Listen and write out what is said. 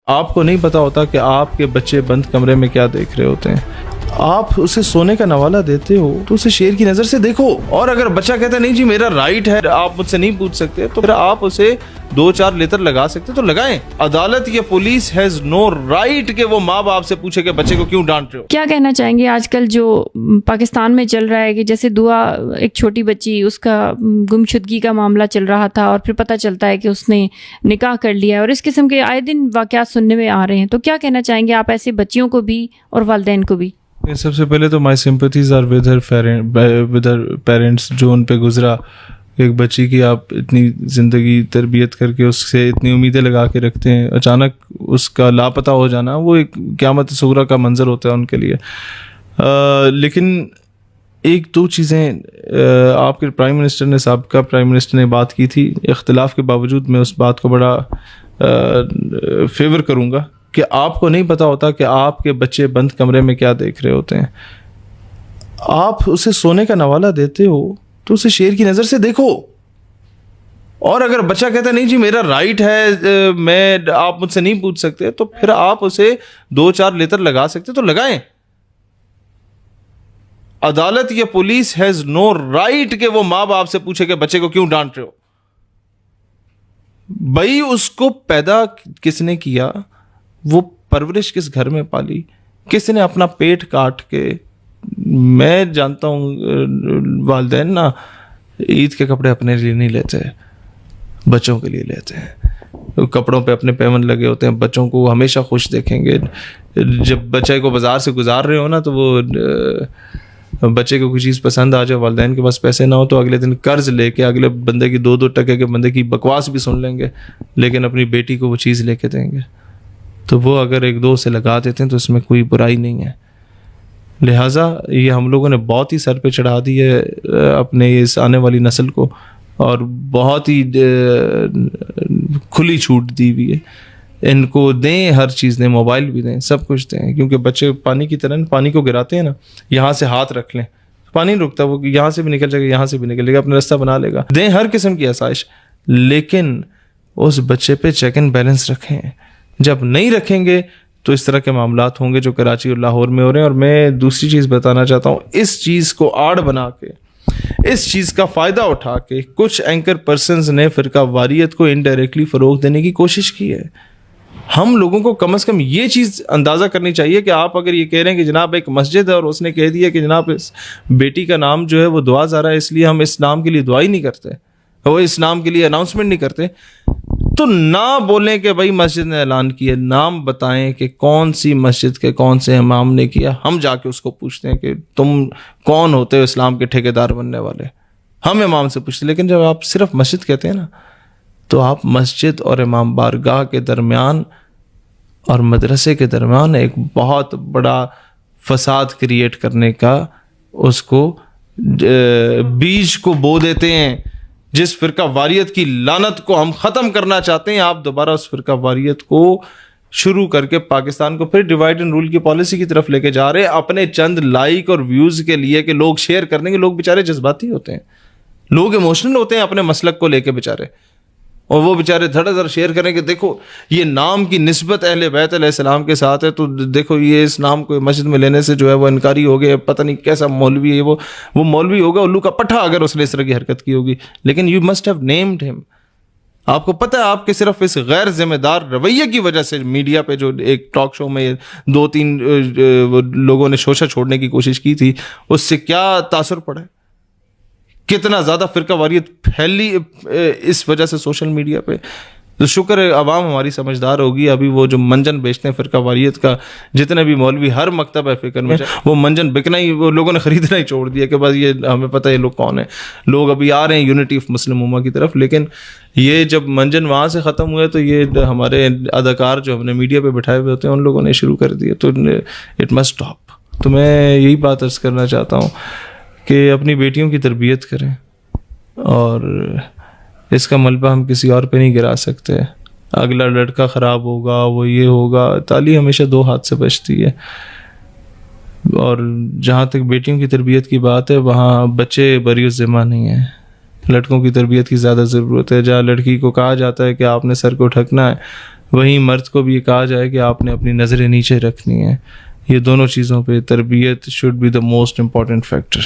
آپ کو نہیں پتا ہوتا کہ آپ کے بچے بند کمرے میں کیا دیکھ رہے ہوتے ہیں. آپ اسے سونے کا نوالہ دیتے ہو تو اسے شیر کی نظر سے دیکھو. اور اگر بچہ کہتا ہے نہیں جی میرا رائٹ ہے, آپ مجھ سے نہیں پوچھ سکتے, تو پھر آپ اسے 2-4 لیتر لگا سکتے تو لگائیں. عدالت یا پولیس ہیز نو رائٹ کہ وہ ماں باپ سے پوچھے کہ بچے کو کیوں ڈانٹ رہے ہو. کیا کہنا چاہیں گے آج کل جو پاکستان میں چل رہا ہے کہ جیسے دعا ایک چھوٹی بچی, اس کا گمشدگی کا معاملہ چل رہا تھا اور پھر پتہ چلتا ہے کہ اس نے نکاح کر لیا, اور اس قسم کے آئے دن واقعات سننے میں آ رہے ہیں, تو کیا کہنا چاہیں گے آپ ایسے بچیوں کو بھی اور والدین کو بھی؟ سب سے پہلے تو my sympathies are with her parents جو ان پہ گزرا. ایک بچی کی آپ اتنی زندگی تربیت کر کے اس سے اتنی امیدیں لگا کے رکھتے ہیں, اچانک اس کا لاپتہ ہو جانا وہ ایک قیامت صغریٰ کا منظر ہوتا ہے ان کے لیے. لیکن ایک دو چیزیں آپ کے پرائم منسٹر نے, سابقہ پرائم منسٹر نے بات کی تھی, اختلاف کے باوجود میں اس بات کو بڑا فیور کروں گا کہ آپ کو نہیں پتا ہوتا کہ آپ کے بچے بند کمرے میں کیا دیکھ رہے ہوتے ہیں. آپ اسے سونے کا نوالہ دیتے ہو تو اسے شیر کی نظر سے دیکھو. اور اگر بچہ کہتا ہے نہیں جی میرا رائٹ ہے, میں آپ مجھ سے نہیں پوچھ سکتے, تو پھر آپ اسے 2-4 لیتر لگا سکتے تو لگائیں. عدالت یا پولیس ہیز نو رائٹ کہ وہ ماں باپ سے پوچھے کہ بچے کو کیوں ڈانٹ رہے ہو. بھائی اس کو پیدا کس نے کیا, وہ پرورش کس گھر میں پالی, کس نے اپنا پیٹ کاٹ کے. میں جانتا ہوں والدین نا عید کے کپڑے اپنے لیے نہیں لیتے, بچوں کے لیے لیتے ہیں. کپڑوں پہ اپنے پیمن لگے ہوتے ہیں, بچوں کو ہمیشہ خوش دیکھیں گے. جب بچے کو بازار سے گزار رہے ہو نا, تو وہ بچے کو کوئی چیز پسند آ جائے, والدین کے پاس پیسے نہ ہو, تو اگلے دن قرض لے کے اگلے بندے کی 2-2 ٹکے کے بندے کی بکواس بھی سن لیں گے, لیکن اپنی بیٹی کو وہ چیز لے کے دیں گے. تو وہ اگر 1-2 سے لگا دیتے ہیں تو اس میں کوئی برائی نہیں ہے. لہٰذا یہ ہم لوگوں نے بہت ہی سر پہ چڑھا دی ہے اپنے اس آنے والی نسل کو, اور بہت ہی کھلی چھوٹ دی ہوئی ہے. ان کو دیں, ہر چیز دیں, موبائل بھی دیں, سب کچھ دیں, کیونکہ بچے پانی کی طرح پانی کو گراتے ہیں نا, یہاں سے ہاتھ رکھ لیں پانی نہیں رکتا, وہ یہاں سے بھی نکل جائے گا, یہاں سے بھی نکل جائے گا, اپنا راستہ بنا لے گا. دیں ہر قسم کی آسائش, لیکن اس بچے پہ چیک اینڈ بیلنس رکھیں. جب نہیں رکھیں گے تو اس طرح کے معاملات ہوں گے جو کراچی اور لاہور میں ہو رہے ہیں. اور میں دوسری چیز بتانا چاہتا ہوں, اس چیز کو آڑ بنا کے, اس چیز کا فائدہ اٹھا کے کچھ اینکر پرسنز نے فرقہ واریت کو انڈائریکٹلی فروغ دینے کی کوشش کی ہے. ہم لوگوں کو کم از کم یہ چیز اندازہ کرنی چاہیے کہ آپ اگر یہ کہہ رہے ہیں کہ جناب ایک مسجد ہے اور اس نے کہہ دیا کہ جناب اس بیٹی کا نام جو ہے وہ دعا زارا ہے, اس لیے ہم اس نام کے لیے دعا ہی نہیں کرتے, وہ اس نام کے لیے اناؤنسمنٹ نہیں کرتے, تو نہ بولیں کہ بھائی مسجد نے اعلان کیا, نام بتائیں کہ کون سی مسجد کے کون سے امام نے کیا. ہم جا کے اس کو پوچھتے ہیں کہ تم کون ہوتے ہو اسلام کے ٹھیکیدار بننے والے, ہم امام سے پوچھتے. لیکن جب آپ صرف مسجد کہتے ہیں نا, تو آپ مسجد اور امام بارگاہ کے درمیان اور مدرسے کے درمیان ایک بہت بڑا فساد کریٹ کرنے کا اس کو بیج کو بو دیتے ہیں. جس فرقہ واریت کی لعنت کو ہم ختم کرنا چاہتے ہیں, آپ دوبارہ اس فرقہ واریت کو شروع کر کے پاکستان کو پھر ڈیوائڈ اینڈ رول کی پالیسی کی طرف لے کے جا رہے ہیں, اپنے چند لائک اور ویوز کے لیے کہ لوگ شیئر کر دیں گے. لوگ بیچارے جذباتی ہوتے ہیں, لوگ ایموشنل ہوتے ہیں اپنے مسلک کو لے کے بیچارے, اور وہ بیچارے دھڑ دھڑ شیئر کریں کہ دیکھو یہ نام کی نسبت اہل بیت علیہ السلام کے ساتھ ہے, تو دیکھو یہ اس نام کو مسجد میں لینے سے جو ہے وہ انکاری ہو گیا, پتہ نہیں کیسا مولوی ہے وہ مولوی ہوگا الو کا پٹھا اگر اس نے اس طرح کی حرکت کی ہوگی. لیکن یو مسٹ ہیو نیمڈ ہم. آپ کو پتہ ہے آپ کے صرف اس غیر ذمہ دار رویے کی وجہ سے میڈیا پہ جو ایک ٹاک شو میں 2-3 لوگوں نے شوشہ چھوڑنے کی کوشش کی تھی, اس سے کیا تاثر پڑا ہے, کتنا زیادہ فرقہ واریت پھیلی اس وجہ سے سوشل میڈیا پہ. تو شکر ہے عوام ہماری سمجھدار ہوگی. ابھی وہ جو منجن بیچتے ہیں فرقہ واریت کا, جتنے بھی مولوی ہر مکتب ہے فکر میں, وہ منجن بکنا ہی, وہ لوگوں نے خریدنا ہی چھوڑ دیا کہ بس یہ ہمیں پتہ ہے یہ لوگ کون ہیں. لوگ ابھی آ رہے ہیں یونٹی آف مسلم امہ کی طرف, لیکن یہ جب منجن وہاں سے ختم ہوئے تو یہ ہمارے اداکار جو ہم نے میڈیا پہ بٹھائے ہوئے ہوتے ہیں ان لوگوں نے شروع کر دیے. تو اٹ مسٹ اسٹاپ. تو میں یہی بات عرض کرنا چاہتا ہوں کہ اپنی بیٹیوں کی تربیت کریں, اور اس کا ملبہ ہم کسی اور پہ نہیں گرا سکتے. اگلا لڑکا خراب ہوگا, وہ یہ ہوگا, تالی ہمیشہ 2 ہاتھ سے بچتی ہے. اور جہاں تک بیٹیوں کی تربیت کی بات ہے, وہاں بچے بری الذمہ نہیں ہیں, لڑکوں کی تربیت کی زیادہ ضرورت ہے. جہاں لڑکی کو کہا جاتا ہے کہ آپ نے سر کو ڈھکنا ہے, وہیں مرد کو بھی یہ کہا جائے کہ آپ نے اپنی نظریں نیچے رکھنی ہیں. یہ دونوں چیزوں پہ تربیت should be the most important factor.